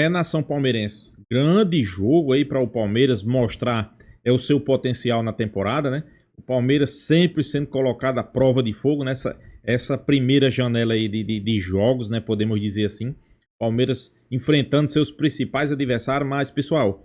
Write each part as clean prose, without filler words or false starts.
Nação palmeirense. Grande jogo aí para o Palmeiras mostrar o seu potencial na temporada, né? O Palmeiras sempre sendo colocado à prova de fogo nessa essa primeira janela aí de jogos, né? Podemos dizer assim. Palmeiras enfrentando seus principais adversários, mas, pessoal,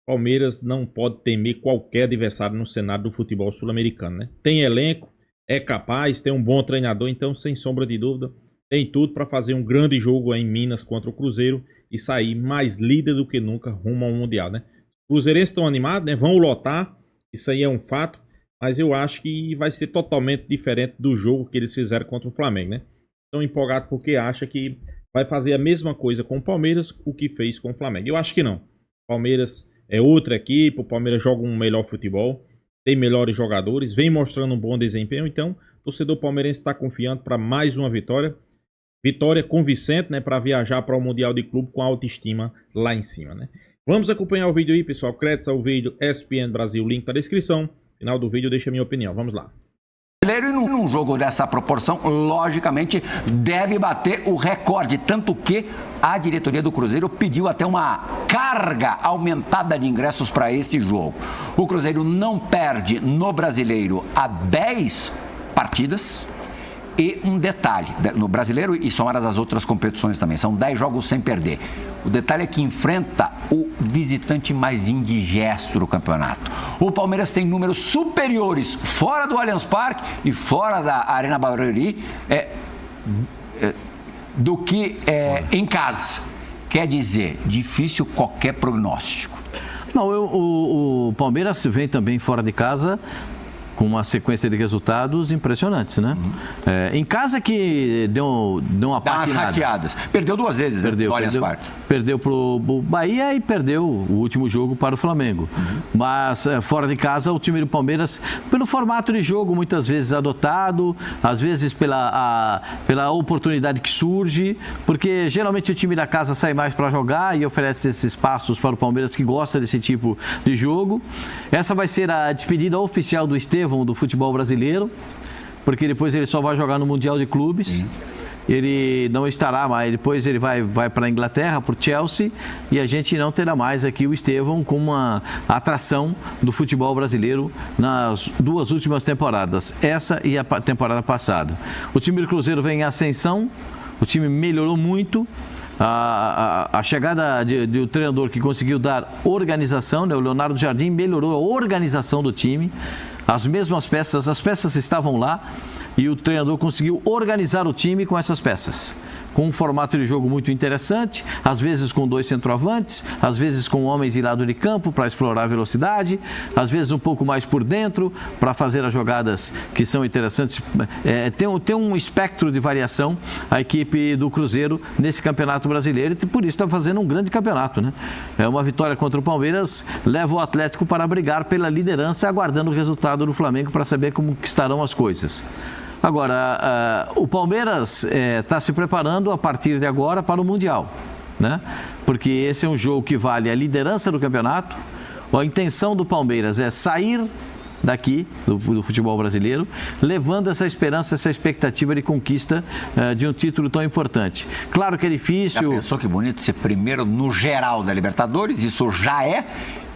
Palmeiras não pode temer qualquer adversário no cenário do futebol sul-americano, né? Tem elenco, é capaz, tem um bom treinador, então, sem sombra de dúvida, tem tudo para fazer um grande jogo em Minas contra o Cruzeiro e sair mais líder do que nunca rumo ao Mundial, né? Os cruzeirenses estão animados, né? Vão lotar, isso aí é um fato, mas eu acho que vai ser totalmente diferente do jogo que eles fizeram contra o Flamengo, né? Estão empolgados porque acham que vai fazer a mesma coisa com o Palmeiras, o que fez com o Flamengo. Eu acho que não. O Palmeiras é outra equipe, o Palmeiras joga um melhor futebol, tem melhores jogadores, vem mostrando um bom desempenho, então o torcedor palmeirense está confiante para mais uma vitória. Vitória convincente, né, para viajar para o Mundial de Clube com autoestima lá em cima, né? Vamos acompanhar o vídeo aí, pessoal. Créditos ao vídeo ESPN Brasil, link na descrição. Final do vídeo deixa a minha opinião. Vamos lá. E num jogo dessa proporção, logicamente, deve bater o recorde. Tanto que a diretoria do Cruzeiro pediu até uma carga aumentada de ingressos para esse jogo. O Cruzeiro não perde no Brasileiro há 10 partidas. E um detalhe, no Brasileiro e somadas as outras competições também, são 10 jogos sem perder. O detalhe é que enfrenta o visitante mais indigesto do campeonato. O Palmeiras tem números superiores fora do Allianz Parque e fora da Arena Barueri do que em casa. Quer dizer, difícil qualquer prognóstico. Não, o Palmeiras vem também fora de casa com uma sequência de resultados impressionantes, né? Em casa que deu uma patinada. Dá umas rateadas. Perdeu 2 vezes, perdeu, no Allianz Parque. Perdeu para o Bahia e perdeu o último jogo para o Flamengo. Mas fora de casa, o time do Palmeiras, pelo formato de jogo muitas vezes adotado, às vezes pela oportunidade que surge, porque geralmente o time da casa sai mais para jogar e oferece esses espaços para o Palmeiras que gosta desse tipo de jogo. Essa vai ser a despedida oficial do Estevão do futebol brasileiro, porque depois ele só vai jogar no Mundial de Clubes. Ele não estará mais, depois ele vai para a Inglaterra, para o Chelsea, e a gente não terá mais aqui o Estevão como uma atração do futebol brasileiro nas 2 últimas temporadas, essa e a temporada passada. O time do Cruzeiro vem em ascensão, o time melhorou muito. A chegada de um treinador que conseguiu dar organização, né? O Leonardo Jardim melhorou a organização do time. As mesmas peças, as peças estavam lá e o treinador conseguiu organizar o time com essas peças. Com um formato de jogo muito interessante, às vezes com 2 centroavantes, às vezes com homens de lado de campo para explorar a velocidade, às vezes um pouco mais por dentro para fazer as jogadas que são interessantes. Tem um espectro de variação a equipe do Cruzeiro nesse Campeonato Brasileiro e por isso está fazendo um grande campeonato, né? Uma vitória contra o Palmeiras leva o Atlético para brigar pela liderança, aguardando o resultado do Flamengo para saber como estarão as coisas. Agora, o Palmeiras está se preparando a partir de agora para o Mundial, né? Porque esse é um jogo que vale a liderança do campeonato. A intenção do Palmeiras é sair daqui, do futebol brasileiro, levando essa esperança, essa expectativa de conquista de um título tão importante. Claro que é difícil. Já pensou que bonito ser primeiro no geral da Libertadores? Isso já é.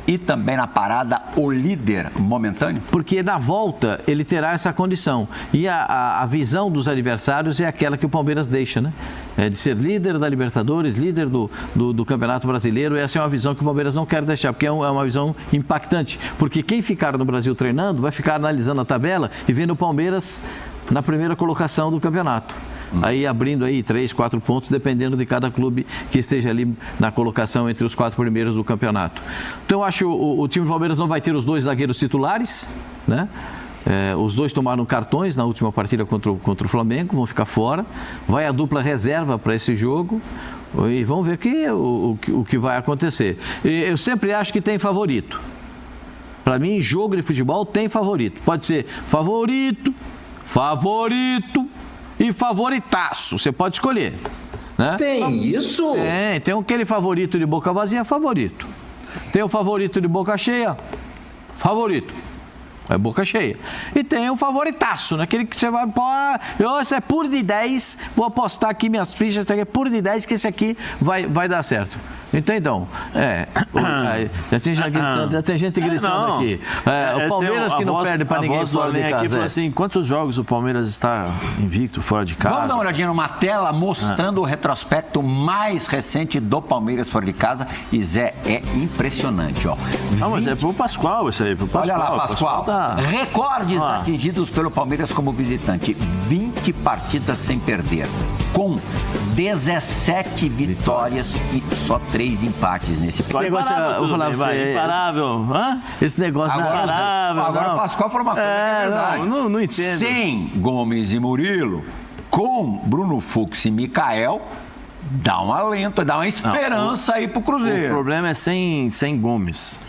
E também na parada, o líder momentâneo? Porque na volta ele terá essa condição. E a visão dos adversários é aquela que o Palmeiras deixa, né? De ser líder da Libertadores, líder do Campeonato Brasileiro. Essa é uma visão que o Palmeiras não quer deixar, porque é uma visão impactante. Porque quem ficar no Brasil treinando vai ficar analisando a tabela e vendo o Palmeiras na primeira colocação do campeonato. Aí abrindo aí 3, 4 pontos, dependendo de cada clube que esteja ali na colocação entre os 4 primeiros do campeonato. Então eu acho o time do Palmeiras não vai ter os 2 zagueiros titulares, né? Os 2 tomaram cartões na última partida contra o Flamengo, vão ficar fora. Vai a dupla reserva para esse jogo e vamos ver o que vai acontecer. Eu sempre acho que tem favorito. Para mim, jogo de futebol tem favorito. Pode ser favorito e favoritaço, você pode escolher, né? Tem isso? Tem aquele favorito de boca vazia, favorito. Tem o favorito de boca cheia, favorito. É boca cheia. E tem o favoritaço, né? Aquele que você vai, pô, esse é puro de 10, vou apostar aqui minhas fichas, esse aqui é puro de 10, que esse aqui vai dar certo. Então, já tem gente gritando aqui. O Palmeiras que não perde para ninguém fora de casa. Aqui falou assim, quantos jogos o Palmeiras está invicto fora de casa? Vamos dar uma olhadinha numa tela mostrando o retrospecto mais recente do Palmeiras fora de casa. E Zé, é impressionante, ó. Não, mas é pro Pascoal isso aí, pro Pascoal. Olha lá, Pascoal. Recordes atingidos pelo Palmeiras como visitante. 20 partidas sem perder, com 17 vitórias e só 3 empates nesse Esse negócio, eu vou falar pra você, imparável. Esse negócio Agora o Pascoal falou uma coisa que é verdade. Não entendo. Sem Gomes e Murilo, com Bruno Fux e Micael, dá um alento, dá uma esperança aí pro Cruzeiro. O problema é sem Gomes.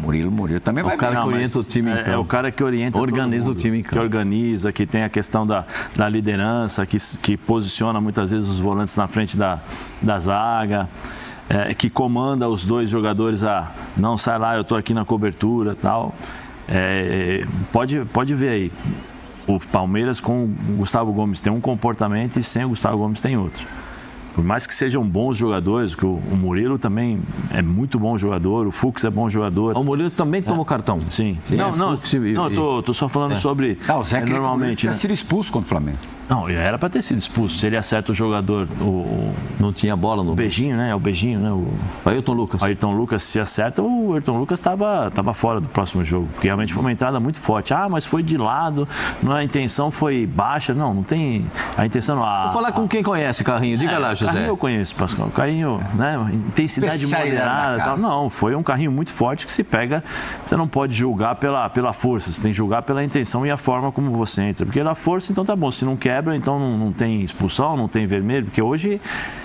Murilo também vai. O cara que orienta o time em campo. É o cara que orienta, organiza o time em campo. Que organiza, que tem a questão da liderança, que posiciona muitas vezes os volantes na frente da zaga, que comanda os dois jogadores a não, sai lá, eu tô aqui na cobertura e tal. Pode ver aí. O Palmeiras com o Gustavo Gomes tem um comportamento e sem o Gustavo Gomes tem outro. Por mais que sejam bons jogadores, que o Murilo também é muito bom jogador, o Fux é bom jogador. O Murilo também tomou cartão. Sim. Não, tô só falando sobre... O Zé normalmente tinha sido expulso contra o Flamengo. Não, era para ter sido expulso. Se ele acerta o jogador, não tinha bola no... O Beijinho, né? É o Beijinho, né? O Ayrton Lucas. Ayrton Lucas, se acerta, o Ayrton Lucas estava fora do próximo jogo. Porque realmente foi uma entrada muito forte. Mas foi de lado, a intenção foi baixa. Não tem... A intenção não... Vou falar com quem conhece Carrinho. Diga lá, José. Carrinho eu conheço, Pascoal. Carrinho, né? Intensidade moderada e tal. Não, foi um carrinho muito forte que se pega... Você não pode julgar pela força. Você tem que julgar pela intenção e a forma como você entra. Porque na força, então tá bom. Se não quebra, então não tem expulsão, não tem vermelho, porque hoje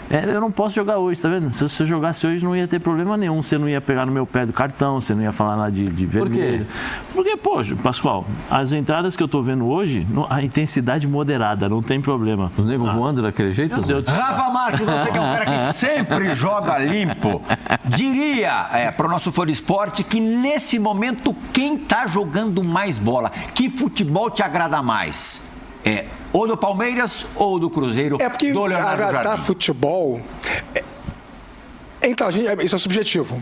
eu não posso jogar hoje, tá vendo? Se eu jogasse hoje não ia ter problema nenhum, você não ia pegar no meu pé do cartão, você não ia falar nada de vermelho. Por quê? Porque, Pascoal, as entradas que eu tô vendo hoje, a intensidade moderada, não tem problema. Os negros voando daquele jeito? Rafa Marques, você que é um cara que sempre joga limpo, diria pro nosso fã de esporte que nesse momento quem tá jogando mais bola, que futebol te agrada mais? Ou do Palmeiras ou do Cruzeiro? É porque do Leonardo agradar futebol... Então, isso é subjetivo.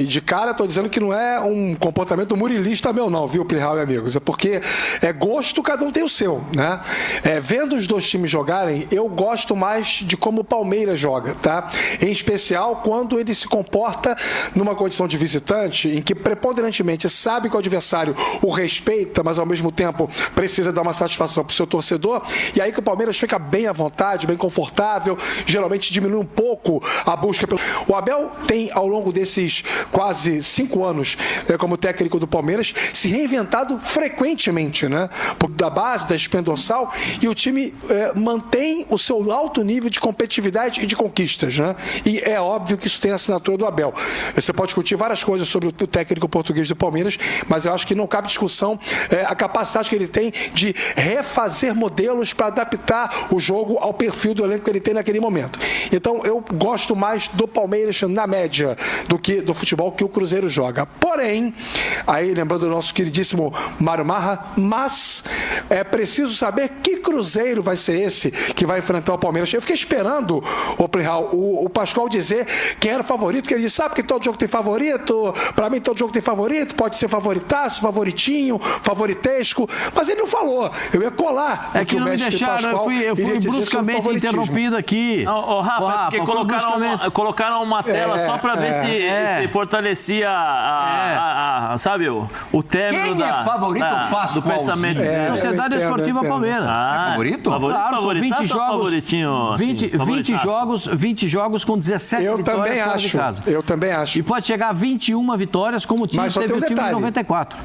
De cara, estou dizendo que não é um comportamento murilista meu, não, viu, Plihal e amigos? É porque gosto, cada um tem o seu, né? Vendo os dois times jogarem, eu gosto mais de como o Palmeiras joga, tá? Em especial, quando ele se comporta numa condição de visitante, em que preponderantemente sabe que o adversário o respeita, mas ao mesmo tempo precisa dar uma satisfação para o seu torcedor, e aí que o Palmeiras fica bem à vontade, bem confortável, geralmente diminui um pouco a busca pelo... O Abel tem, ao longo desses quase 5 anos como técnico do Palmeiras, se reinventado frequentemente, né? Da base, da espinha dorsal, e o time mantém o seu alto nível de competitividade e de conquistas, né? E é óbvio que isso tem a assinatura do Abel. Você pode discutir várias coisas sobre o técnico português do Palmeiras, mas eu acho que não cabe discussão a capacidade que ele tem de refazer modelos para adaptar o jogo ao perfil do elenco que ele tem naquele momento. Então, eu gosto mais do Palmeiras na média do que do futebol que o Cruzeiro joga. Porém, aí lembrando do nosso queridíssimo Mário Marra, mas é preciso saber que Cruzeiro vai ser esse que vai enfrentar o Palmeiras. Eu fiquei esperando o Pascoal dizer quem era o favorito, que ele disse, sabe que todo jogo tem favorito? Para mim todo jogo tem favorito, pode ser favoritaço, favoritinho, favoritesco, mas ele não falou. Eu ia colar. É que não me deixaram, eu fui bruscamente interrompido aqui. Rafa, porque colocaram uma tela só para ver se fortalecia sabe, o término do pensamento. Sociedade Esportiva Palmeiras. Favorito? Claro, são 20 jogos, 20 jogos com 17 vitórias fora de casa. Eu também acho. E pode chegar a 21 vitórias, como o time teve o time em 94.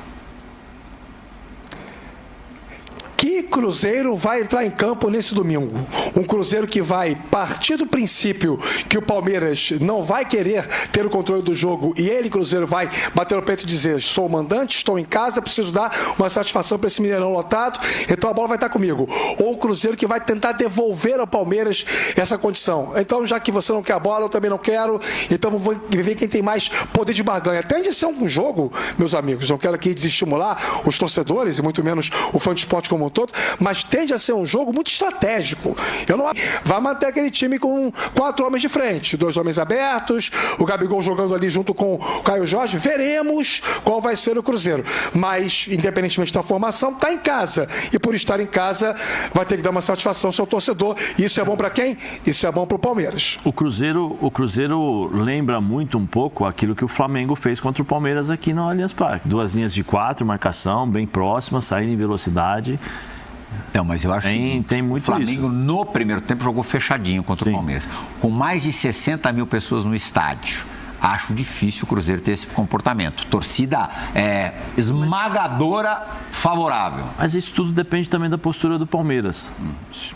Que Cruzeiro vai entrar em campo nesse domingo? Um Cruzeiro que vai partir do princípio que o Palmeiras não vai querer ter o controle do jogo e ele, Cruzeiro, vai bater no peito e dizer: sou o mandante, estou em casa, preciso dar uma satisfação para esse Mineirão lotado, então a bola vai estar comigo. Ou um Cruzeiro que vai tentar devolver ao Palmeiras essa condição. Então, já que você não quer a bola, eu também não quero, então vou ver quem tem mais poder de barganha. Tende a ser um jogo, meus amigos, não quero aqui desestimular os torcedores e muito menos o fã de esporte como um todo, mas tende a ser um jogo muito estratégico. Eu não vai manter aquele time com 4 homens de frente, 2 homens abertos, o Gabigol jogando ali junto com o Caio Jorge. Veremos qual vai ser o Cruzeiro, mas independentemente da formação, está em casa, e por estar em casa vai ter que dar uma satisfação ao seu torcedor. E isso é bom para quem? Isso é bom para o Palmeiras. O Cruzeiro lembra muito um pouco aquilo que o Flamengo fez contra o Palmeiras aqui no Allianz Parque. 2 linhas de 4, marcação bem próxima, saída em velocidade. Não, mas eu acho que tem muito o Flamengo isso. No primeiro tempo jogou fechadinho contra o Palmeiras, com mais de 60 mil pessoas no estádio. Acho difícil o Cruzeiro ter esse comportamento. Torcida esmagadora, favorável. Mas isso tudo depende também da postura do Palmeiras.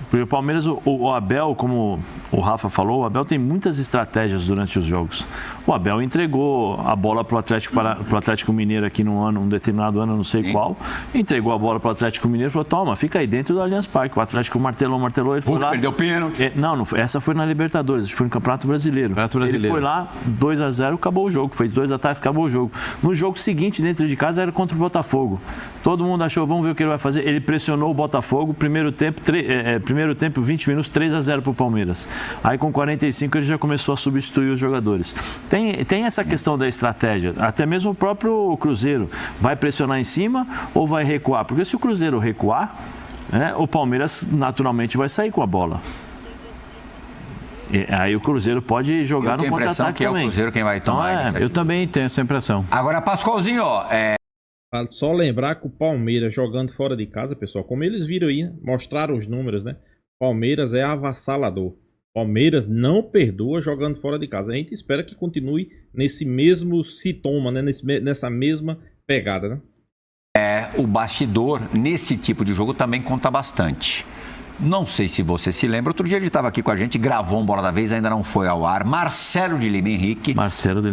Porque o Palmeiras, o Abel, como o Rafa falou, o Abel tem muitas estratégias durante os jogos. O Abel entregou a bola para o Atlético Mineiro aqui num determinado ano, não sei qual. Entregou a bola para o Atlético Mineiro e falou: toma, fica aí dentro do Allianz Parque. O Atlético martelou, ele foi lá. Perdeu pênalti. Não, essa foi na Libertadores, acho que foi no Campeonato Brasileiro. Ele foi lá, 2-0, acabou o jogo. Fez 2 ataques, acabou o jogo. No jogo seguinte, dentro de casa, era contra o Botafogo. Todo mundo achou, vamos ver o que ele vai fazer. Ele pressionou o Botafogo, primeiro tempo 20 minutos, 3-0 para o Palmeiras. Aí com 45 ele já começou a substituir os jogadores. Tem essa questão da estratégia. Até mesmo o próprio Cruzeiro. Vai pressionar em cima ou vai recuar? Porque se o Cruzeiro recuar, o Palmeiras naturalmente vai sair com a bola. Aí o Cruzeiro pode jogar no contra-ataque também. É o Cruzeiro quem vai tomar isso. Eu também tenho essa impressão. Agora, Pascoalzinho, Só lembrar que o Palmeiras jogando fora de casa, pessoal, como eles viram aí, mostraram os números, né? Palmeiras é avassalador. Palmeiras não perdoa jogando fora de casa. A gente espera que continue nesse mesmo sintoma, né? Nessa mesma pegada, né? O bastidor nesse tipo de jogo também conta bastante. Não sei se você se lembra, outro dia ele estava aqui com a gente, gravou um Bola da Vez, ainda não foi ao ar. Marcelo de Lima Henrique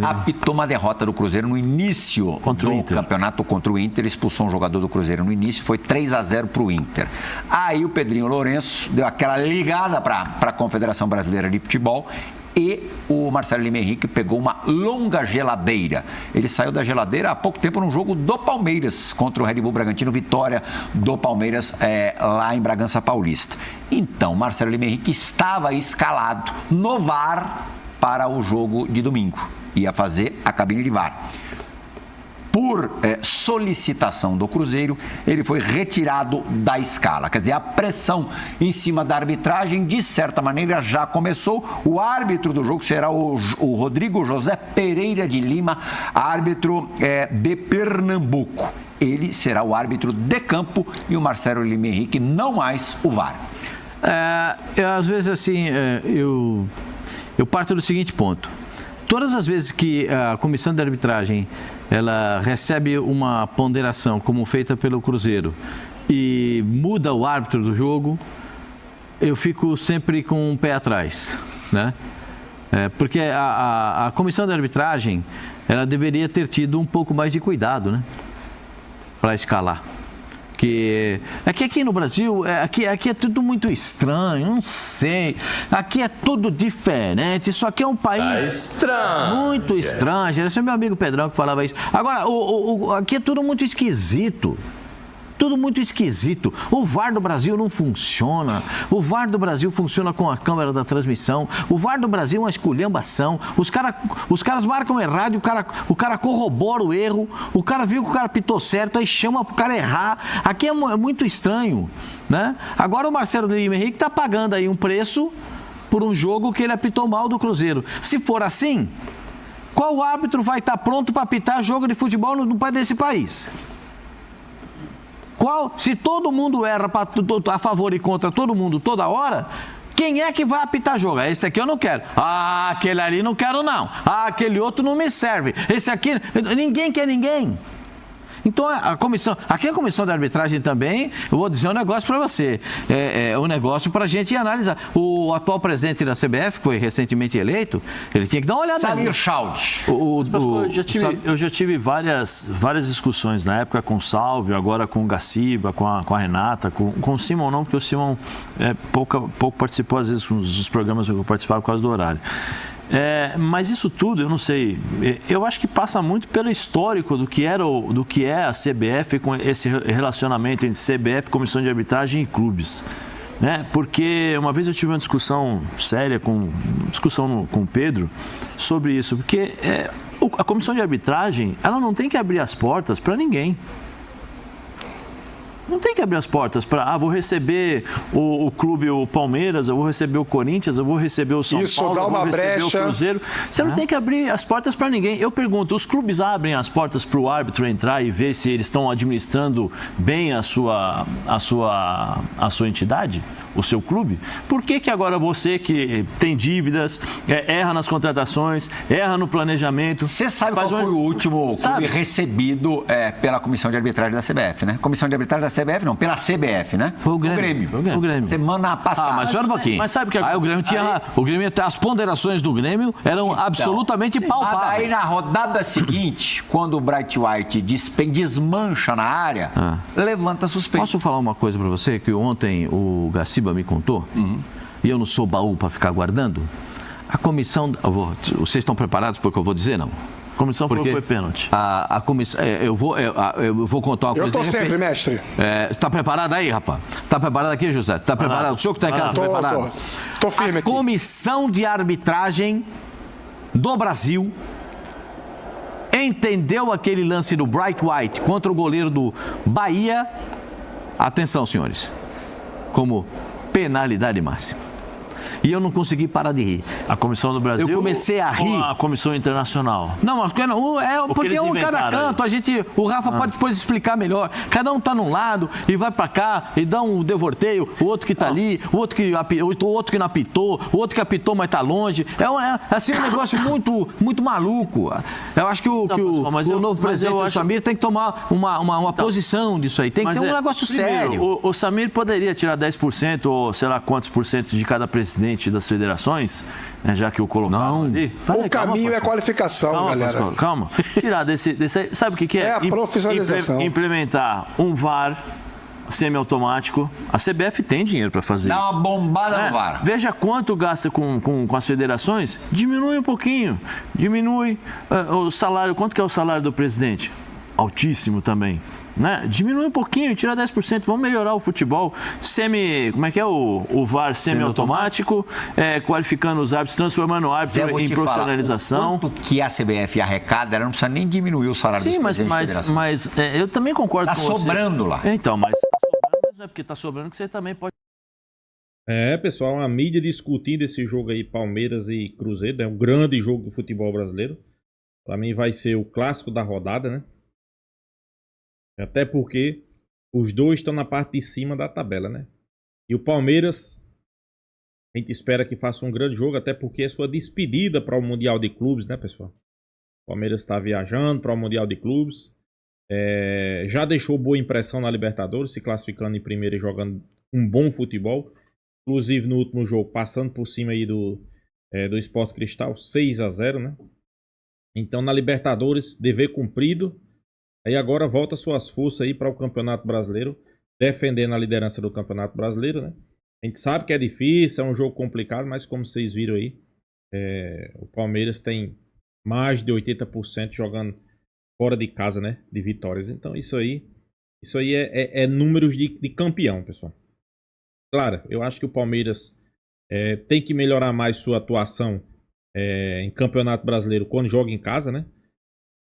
apitou uma derrota do Cruzeiro no início do campeonato contra o Inter, expulsou um jogador do Cruzeiro no início, foi 3-0 para o Inter. Aí o Pedrinho Lourenço deu aquela ligada para a Confederação Brasileira de Futebol e o Marcelo Lima Henrique pegou uma longa geladeira. Ele saiu da geladeira há pouco tempo num jogo do Palmeiras contra o Red Bull Bragantino, vitória do Palmeiras lá em Bragança Paulista. Então, Marcelo Lima Henrique estava escalado no VAR para o jogo de domingo. Ia fazer a cabine de VAR. Por solicitação do Cruzeiro, ele foi retirado da escala. Quer dizer, a pressão em cima da arbitragem, de certa maneira, já começou. O árbitro do jogo será o Rodrigo José Pereira de Lima, árbitro de Pernambuco. Ele será o árbitro de campo e o Marcelo Lima Henrique não mais o VAR. Às vezes, assim, eu parto do seguinte ponto. Todas as vezes que a comissão de arbitragem ela recebe uma ponderação como feita pelo Cruzeiro e muda o árbitro do jogo, eu fico sempre com um pé atrás, né? Porque a comissão de arbitragem ela deveria ter tido um pouco mais de cuidado, né? Para escalar. Que aqui no Brasil, aqui é tudo muito estranho, não sei. Aqui é tudo diferente. Isso aqui é um país muito estranho. Esse é meu amigo Pedrão que falava isso. Agora, aqui é tudo muito esquisito. Tudo muito esquisito. O VAR do Brasil não funciona. O VAR do Brasil funciona com a câmera da transmissão. O VAR do Brasil é uma esculhambação. Os caras marcam errado e o cara corrobora o erro. O cara viu que o cara pitou certo, aí chama pro cara errar. Aqui é muito estranho, né? Agora o Marcelo Lima Henrique tá pagando aí um preço por um jogo que ele apitou mal do Cruzeiro. Se for assim, qual árbitro vai estar pronto para apitar jogo de futebol nesse país? Se todo mundo erra a favor e contra todo mundo toda hora, quem é que vai apitar jogo? Esse aqui eu não quero. Aquele ali não quero não. Aquele outro não me serve. Esse aqui, ninguém quer ninguém. Então, a comissão de arbitragem também, eu vou dizer um negócio para você, é um negócio para a gente analisar. O atual presidente da CBF, que foi recentemente eleito, ele tinha que dar uma olhada. Samir Chaldi. Eu já tive várias discussões na época com o Salvio, agora com o Gaciba, com a Renata, com o Simon não, porque o Simon pouco participou às vezes dos programas que eu participava por causa do horário. Mas isso tudo, eu não sei, eu acho que passa muito pelo histórico do que é a CBF com esse relacionamento entre CBF, Comissão de Arbitragem e clubes. Né? Porque uma vez eu tive uma discussão séria com o Pedro sobre isso, porque a Comissão de Arbitragem, ela não tem que abrir as portas para ninguém. Não tem que abrir as portas para, vou receber o clube, o Palmeiras, eu vou receber o Corinthians, eu vou receber o São Paulo, eu vou receber o Cruzeiro. Você não tem que abrir as portas para ninguém. Eu pergunto, os clubes abrem as portas para o árbitro entrar e ver se eles estão administrando bem a sua entidade? O seu clube? Por que agora você que tem dívidas, erra nas contratações, erra no planejamento... Você sabe qual foi o último clube recebido pela Comissão de Arbitragem da CBF, né? Comissão de Arbitragem da CBF, não, pela CBF, né? Foi o Grêmio. O Grêmio. Semana passada. Mas espera um pouquinho. Mas sabe que o Grêmio tinha... as ponderações do Grêmio eram absolutamente palpáveis. Mas aí na rodada seguinte, quando o Bright White desmancha na área, levanta suspeita. Posso falar uma coisa para você? Que ontem o Gaciba me contou, e eu não sou baú para ficar guardando. A comissão... vocês estão preparados para o que eu vou dizer, não? A comissão falou que foi pênalti. A comissão... Eu vou contar uma coisa... Eu estou sempre, mestre. Está preparado aí, rapaz? Está preparado aqui, José? Está preparado? O senhor que está em casa, preparado? Estou firme aqui. A comissão de arbitragem do Brasil entendeu aquele lance do Bright White contra o goleiro do Bahia. Atenção, senhores. Como penalidade máxima. E eu não consegui parar de rir. A Comissão do Brasil? Eu comecei a rir. Ou a Comissão Internacional? Não, porque um cada canto. O Rafa pode depois explicar melhor. Cada um tá num lado e vai pra cá e dá um devorteio, o outro que tá ali, o outro que não apitou, o outro que apitou, mas tá longe. É assim um negócio muito maluco. Eu acho que o novo presidente, o Samir, tem que tomar uma posição disso aí. Tem que ter um negócio sério. O Samir poderia tirar 10% ou sei lá quantos por cento de cada presidente das federações, né, já que o colocaram ali. O caminho é qualificação, galera. Pascoal, calma. Tirar desse aí. Sabe o que é? É a profissionalização. Implementar um VAR semiautomático. A CBF tem dinheiro para fazer isso. Dá uma bombada no VAR. Veja quanto gasta com as federações. Diminui um pouquinho. Diminui o salário. Quanto que é o salário do presidente? Altíssimo também. Né? Diminui um pouquinho, tira 10%, vamos melhorar o futebol. Como é que é o VAR semi-automático, qualificando os árbitros, transformando o árbitro em profissionalização. Quanto que a CBF arrecada, ela não precisa nem diminuir o salário dos presidentes da federação. Mas eu também concordo com você. Está sobrando lá. Então, mas está sobrando, mas não é porque está sobrando que você também pode... Pessoal, a mídia discutindo esse jogo aí, Palmeiras e Cruzeiro, é um grande jogo do futebol brasileiro. Para mim vai ser o clássico da rodada, né? Até porque os dois estão na parte de cima da tabela, né? E o Palmeiras, a gente espera que faça um grande jogo, até porque é sua despedida para o Mundial de Clubes, né, pessoal? O Palmeiras está viajando para o Mundial de Clubes. Já deixou boa impressão na Libertadores, se classificando em primeiro e jogando um bom futebol. Inclusive no último jogo, passando por cima aí do Sport Cristal, 6-0, né? Então na Libertadores, dever cumprido. Aí agora volta suas forças aí para o Campeonato Brasileiro, defendendo a liderança do Campeonato Brasileiro, né? A gente sabe que é difícil, é um jogo complicado, mas como vocês viram aí, o Palmeiras tem mais de 80% jogando fora de casa, né? De vitórias. Então isso aí é números de campeão, pessoal. Claro, eu acho que o Palmeiras tem que melhorar mais sua atuação em Campeonato Brasileiro quando joga em casa, né?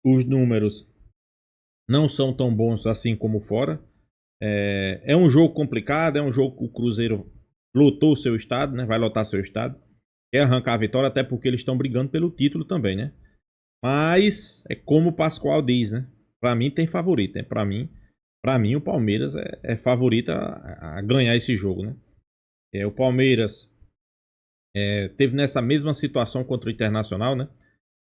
Os números não são tão bons assim como fora. É um jogo complicado, é um jogo que o Cruzeiro lotou o seu estado, né? Vai lotar seu estado. Quer arrancar a vitória, até porque eles estão brigando pelo título também, né? Mas é como o Pascoal diz, né? Pra mim tem favorito, né? Pra mim o Palmeiras é favorito a ganhar esse jogo, né? O Palmeiras teve nessa mesma situação contra o Internacional, né?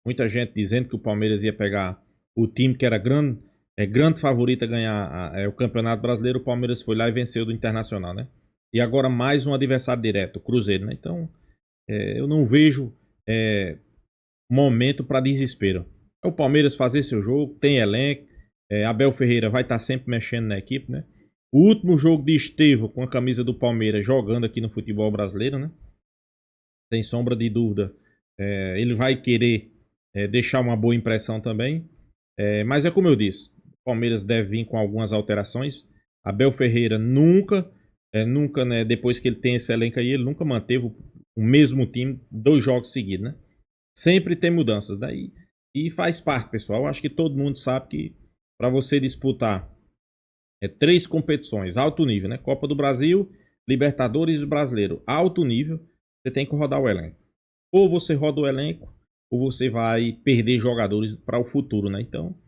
Muita gente dizendo que o Palmeiras ia pegar o time que era grande grande favorito a ganhar o Campeonato Brasileiro, o Palmeiras foi lá e venceu do Internacional, né? E agora mais um adversário direto, o Cruzeiro, né? Então, eu não vejo momento para desespero. É o Palmeiras fazer seu jogo, tem elenco, Abel Ferreira vai estar sempre mexendo na equipe, né? O último jogo de Estevão com a camisa do Palmeiras jogando aqui no futebol brasileiro, né? Sem sombra de dúvida, ele vai querer deixar uma boa impressão também. Mas é como eu disse, o Palmeiras deve vir com algumas alterações. Abel Ferreira nunca, né, depois que ele tem esse elenco aí, ele nunca manteve o mesmo time 2 jogos seguidos, né? Sempre tem mudanças, né? E faz parte, pessoal. Acho que todo mundo sabe que para você disputar 3 competições, alto nível, né? Copa do Brasil, Libertadores e Brasileiro, alto nível, você tem que rodar o elenco. Ou você roda o elenco, ou você vai perder jogadores para o futuro, né? Então,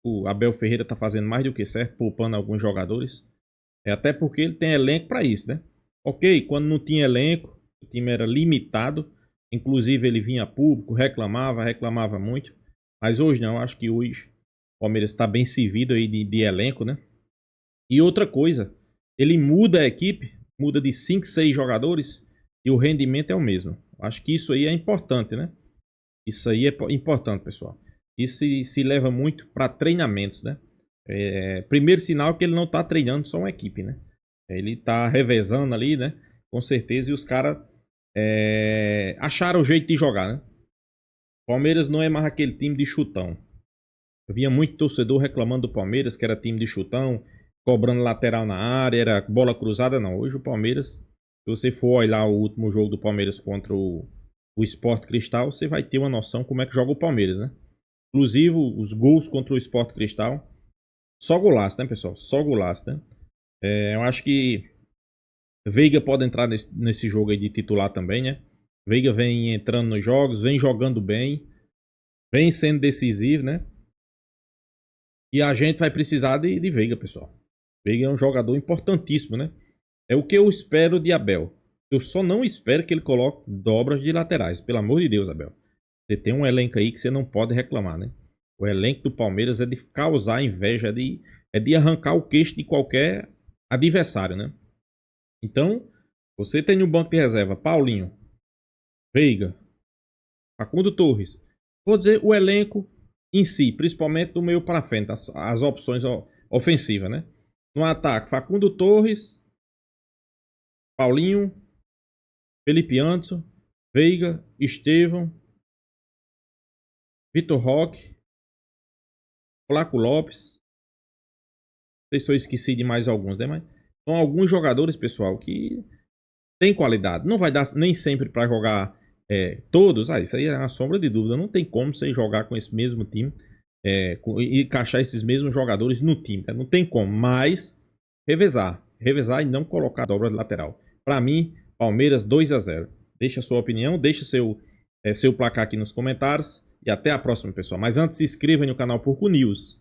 o Abel Ferreira tá fazendo mais do que certo, poupando alguns jogadores. Até porque ele tem elenco para isso, né? Ok, quando não tinha elenco, o time era limitado. Inclusive ele vinha a público, reclamava muito. Mas hoje não, acho que hoje o Palmeiras está bem servido aí de elenco, né? E outra coisa, ele muda a equipe, muda de 5, 6 jogadores e o rendimento é o mesmo. Acho que isso aí é importante, né? Isso aí é importante, pessoal. Isso se leva muito para treinamentos, né? Primeiro sinal que ele não está treinando só uma equipe, né? Ele está revezando ali, né? Com certeza, e os caras acharam o jeito de jogar, né? Palmeiras não é mais aquele time de chutão. Eu via muito torcedor reclamando do Palmeiras, que era time de chutão, cobrando lateral na área, era bola cruzada. Não, hoje o Palmeiras, se você for olhar o último jogo do Palmeiras contra o Sport Cristal, você vai ter uma noção como é que joga o Palmeiras, né? Inclusive, os gols contra o Sport Cristal, só golaço, né, pessoal? Só golaço, né? Eu acho que Veiga pode entrar nesse jogo aí de titular também, né? Veiga vem entrando nos jogos, vem jogando bem, vem sendo decisivo, né? E a gente vai precisar de Veiga, pessoal. Veiga é um jogador importantíssimo, né? É o que eu espero de Abel. Eu só não espero que ele coloque dobras de laterais. Pelo amor de Deus, Abel. Você tem um elenco aí que você não pode reclamar, né? O elenco do Palmeiras é de causar inveja, é de arrancar o queixo de qualquer adversário, né? Então, você tem no banco de reserva Paulinho, Veiga, Facundo Torres. Vou dizer o elenco em si, principalmente do meio para frente, as opções ofensivas, né? No ataque, Facundo Torres, Paulinho, Felipe Anderson, Veiga, Estevão, Vitor Roque, Flaco Lopes. Não sei se eu esqueci de mais alguns, né? Mas são alguns jogadores, pessoal, que tem qualidade. Não vai dar nem sempre para jogar todos. Isso aí é uma sombra de dúvida. Não tem como você jogar com esse mesmo time e encaixar esses mesmos jogadores no time. Tá? Não tem como, mas revezar e não colocar dobra de lateral. Para mim, Palmeiras 2-0. Deixa a sua opinião, deixa seu placar aqui nos comentários e até a próxima, pessoal. Mas antes, se inscreva no canal Porco News.